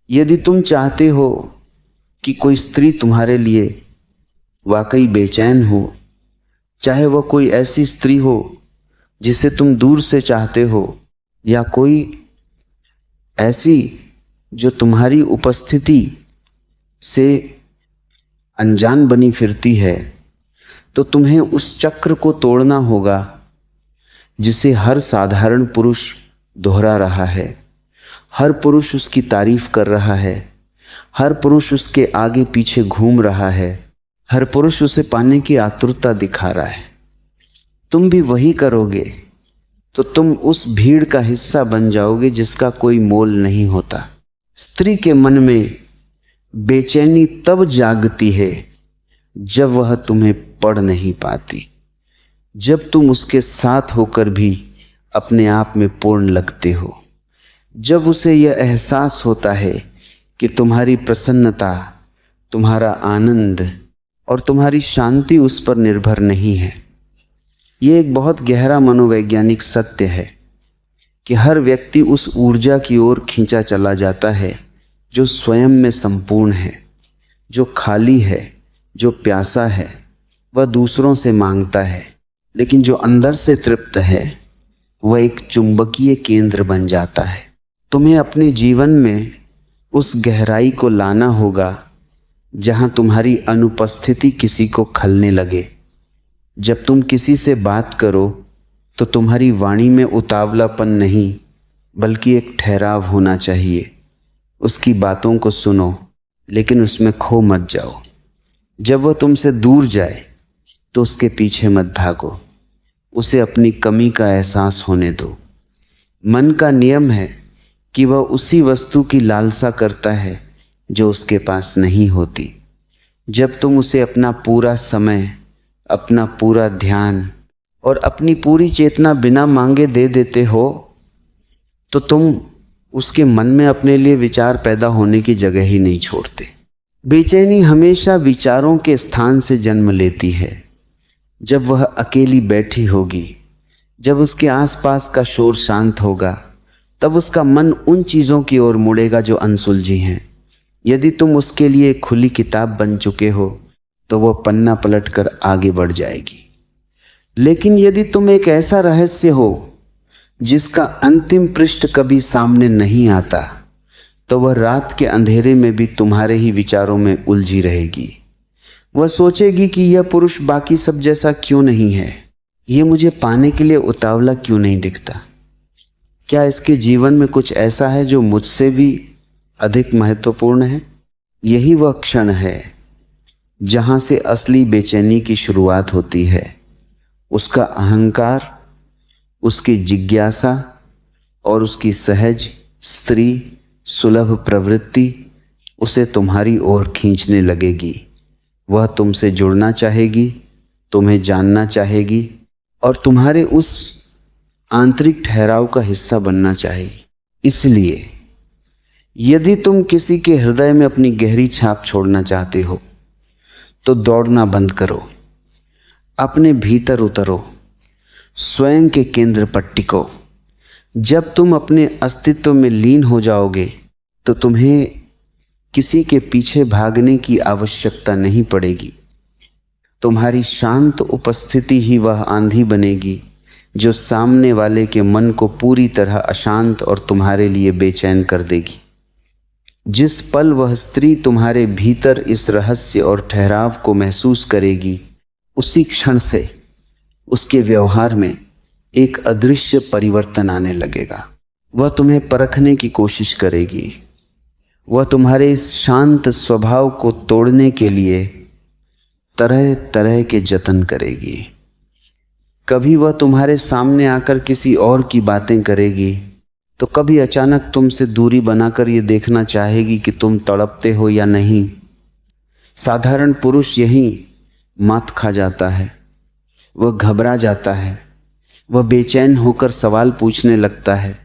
यदि तुम चाहते हो कि कोई स्त्री तुम्हारे लिए वाकई बेचैन हो, चाहे वह कोई ऐसी स्त्री हो जिसे तुम दूर से चाहते हो, या कोई ऐसी जो तुम्हारी उपस्थिति से अनजान बनी फिरती है, तो तुम्हें उस चक्र को तोड़ना होगा जिसे हर साधारण पुरुष दोहरा रहा है। हर पुरुष उसकी तारीफ कर रहा है, हर पुरुष उसके आगे पीछे घूम रहा है, हर पुरुष उसे पाने की आतुरता दिखा रहा है। तुम भी वही करोगे तो तुम उस भीड़ का हिस्सा बन जाओगे जिसका कोई मोल नहीं होता। स्त्री के मन में बेचैनी तब जागती है जब वह तुम्हें पढ़ नहीं पाती, जब तुम उसके साथ होकर भी अपने आप में पूर्ण लगते हो, जब उसे यह एहसास होता है कि तुम्हारी प्रसन्नता, तुम्हारा आनंद और तुम्हारी शांति उस पर निर्भर नहीं है। ये एक बहुत गहरा मनोवैज्ञानिक सत्य है कि हर व्यक्ति उस ऊर्जा की ओर खींचा चला जाता है जो स्वयं में संपूर्ण है, जो खाली है, जो प्यासा है। वह दूसरों से मांगता है, लेकिन जो अंदर से तृप्त है वह एक चुंबकीय केंद्र बन जाता है। तुम्हें अपने जीवन में उस गहराई को लाना होगा जहां तुम्हारी अनुपस्थिति किसी को खलने लगे। जब तुम किसी से बात करो तो तुम्हारी वाणी में उतावलापन नहीं बल्कि एक ठहराव होना चाहिए। उसकी बातों को सुनो, लेकिन उसमें खो मत जाओ। जब वह तुमसे दूर जाए तो उसके पीछे मत भागो, उसे अपनी कमी का एहसास होने दो। मन का नियम है कि वह उसी वस्तु की लालसा करता है जो उसके पास नहीं होती। जब तुम उसे अपना पूरा समय, अपना पूरा ध्यान और अपनी पूरी चेतना बिना मांगे दे देते हो, तो तुम उसके मन में अपने लिए विचार पैदा होने की जगह ही नहीं छोड़ते। बेचैनी हमेशा विचारों के स्थान से जन्म लेती है। जब वह अकेली बैठी होगी, जब उसके आसपास का शोर शांत होगा, तब उसका मन उन चीज़ों की ओर मुड़ेगा जो अनसुलझी हैं। यदि तुम उसके लिए खुली किताब बन चुके हो तो वह पन्ना पलटकर आगे बढ़ जाएगी। लेकिन यदि तुम एक ऐसा रहस्य हो जिसका अंतिम पृष्ठ कभी सामने नहीं आता, तो वह रात के अंधेरे में भी तुम्हारे ही विचारों में उलझी रहेगी। वह सोचेगी कि यह पुरुष बाकी सब जैसा क्यों नहीं है, यह मुझे पाने के लिए उतावला क्यों नहीं दिखता। क्या इसके जीवन में कुछ ऐसा है जो मुझसे भी अधिक महत्वपूर्ण है? यही वह क्षण है जहां से असली बेचैनी की शुरुआत होती है। उसका अहंकार, उसकी जिज्ञासा और उसकी सहज स्त्री सुलभ प्रवृत्ति उसे तुम्हारी ओर खींचने लगेगी। वह तुमसे जुड़ना चाहेगी, तुम्हें जानना चाहेगी और तुम्हारे उस आंतरिक ठहराव का हिस्सा बनना चाहेगी। इसलिए यदि तुम किसी के हृदय में अपनी गहरी छाप छोड़ना चाहते हो तो दौड़ना बंद करो, अपने भीतर उतरो, स्वयं के केंद्र पर टिको। जब तुम अपने अस्तित्व में लीन हो जाओगे तो तुम्हें किसी के पीछे भागने की आवश्यकता नहीं पड़ेगी। तुम्हारी शांत उपस्थिति ही वह आंधी बनेगी जो सामने वाले के मन को पूरी तरह अशांत और तुम्हारे लिए बेचैन कर देगी। जिस पल वह स्त्री तुम्हारे भीतर इस रहस्य और ठहराव को महसूस करेगी, उसी क्षण से उसके व्यवहार में एक अदृश्य परिवर्तन आने लगेगा। वह तुम्हें परखने की कोशिश करेगी। वह तुम्हारे इस शांत स्वभाव को तोड़ने के लिए तरह तरह के जतन करेगी। कभी वह तुम्हारे सामने आकर किसी और की बातें करेगी, तो कभी अचानक तुमसे दूरी बनाकर ये देखना चाहेगी कि तुम तड़पते हो या नहीं। साधारण पुरुष यही मात खा जाता है, वह घबरा जाता है, वह बेचैन होकर सवाल पूछने लगता है,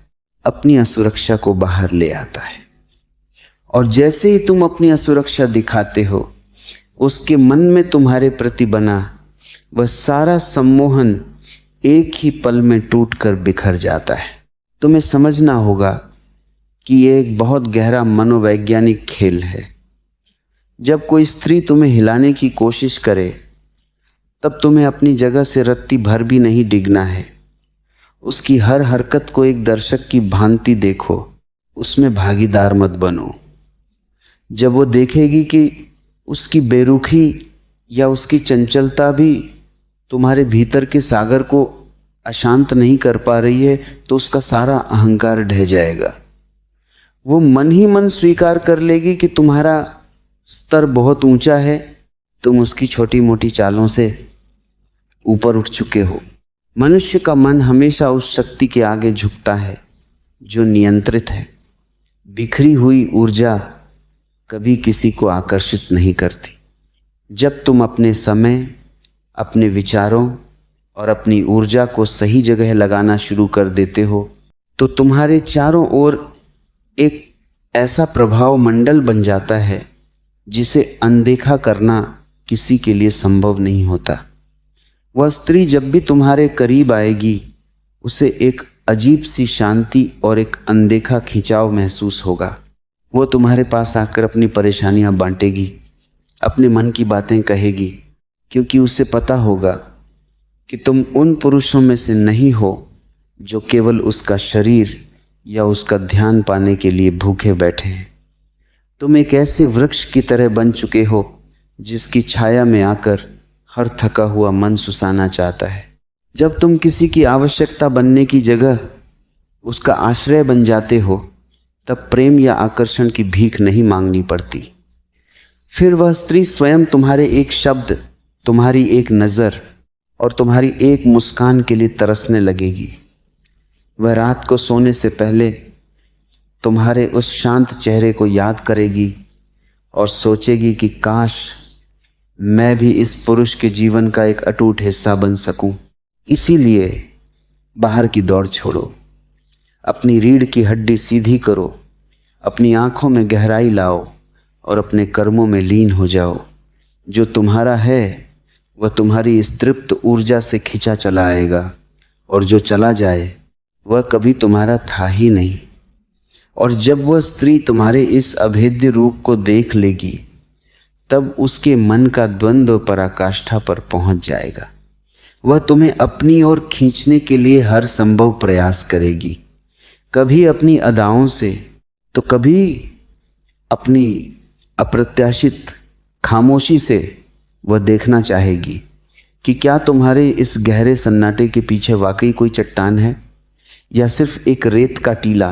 अपनी असुरक्षा को बाहर ले आता है। और जैसे ही तुम अपनी असुरक्षा दिखाते हो, उसके मन में तुम्हारे प्रति बना वह सारा सम्मोहन एक ही पल में टूटकर बिखर जाता है। तुम्हें समझना होगा कि ये एक बहुत गहरा मनोवैज्ञानिक खेल है। जब कोई स्त्री तुम्हें हिलाने की कोशिश करे तब तुम्हें अपनी जगह से रत्ती भर भी नहीं डिगना है। उसकी हर हरकत को एक दर्शक की भांति देखो, उसमें भागीदार मत बनो। जब वो देखेगी कि उसकी बेरुखी या उसकी चंचलता भी तुम्हारे भीतर के सागर को अशांत नहीं कर पा रही है तो उसका सारा अहंकार ढह जाएगा। वो मन ही मन स्वीकार कर लेगी कि तुम्हारा स्तर बहुत ऊंचा है, तुम उसकी छोटी मोटी चालों से ऊपर उठ चुके हो। मनुष्य का मन हमेशा उस शक्ति के आगे झुकता है जो नियंत्रित है। बिखरी हुई ऊर्जा कभी किसी को आकर्षित नहीं करती। जब तुम अपने समय, अपने विचारों और अपनी ऊर्जा को सही जगह लगाना शुरू कर देते हो तो तुम्हारे चारों ओर एक ऐसा प्रभाव मंडल बन जाता है जिसे अनदेखा करना किसी के लिए संभव नहीं होता। वह स्त्री जब भी तुम्हारे करीब आएगी उसे एक अजीब सी शांति और एक अनदेखा खिंचाव महसूस होगा। वो तुम्हारे पास आकर अपनी परेशानियां बांटेगी, अपने मन की बातें कहेगी, क्योंकि उसे पता होगा कि तुम उन पुरुषों में से नहीं हो जो केवल उसका शरीर या उसका ध्यान पाने के लिए भूखे बैठे हैं। तुम एक ऐसे वृक्ष की तरह बन चुके हो जिसकी छाया में आकर हर थका हुआ मन सुसाना चाहता है। जब तुम किसी की आवश्यकता बनने की जगह उसका आश्रय बन जाते हो तब प्रेम या आकर्षण की भीख नहीं मांगनी पड़ती। फिर वह स्त्री स्वयं तुम्हारे एक शब्द, तुम्हारी एक नज़र और तुम्हारी एक मुस्कान के लिए तरसने लगेगी। वह रात को सोने से पहले तुम्हारे उस शांत चेहरे को याद करेगी और सोचेगी कि काश मैं भी इस पुरुष के जीवन का एक अटूट हिस्सा बन सकूं। इसीलिए बाहर की दौड़ छोड़ो, अपनी रीढ़ की हड्डी सीधी करो, अपनी आंखों में गहराई लाओ और अपने कर्मों में लीन हो जाओ। जो तुम्हारा है वह तुम्हारी इस तृप्त ऊर्जा से खिंचा चला आएगा और जो चला जाए वह कभी तुम्हारा था ही नहीं। और जब वह स्त्री तुम्हारे इस अभेद्य रूप को देख लेगी तब उसके मन का द्वंद्व पराकाष्ठा पर पहुंच जाएगा। वह तुम्हें अपनी ओर खींचने के लिए हर संभव प्रयास करेगी, कभी अपनी अदाओं से तो कभी अपनी अप्रत्याशित खामोशी से। वह देखना चाहेगी कि क्या तुम्हारे इस गहरे सन्नाटे के पीछे वाकई कोई चट्टान है या सिर्फ एक रेत का टीला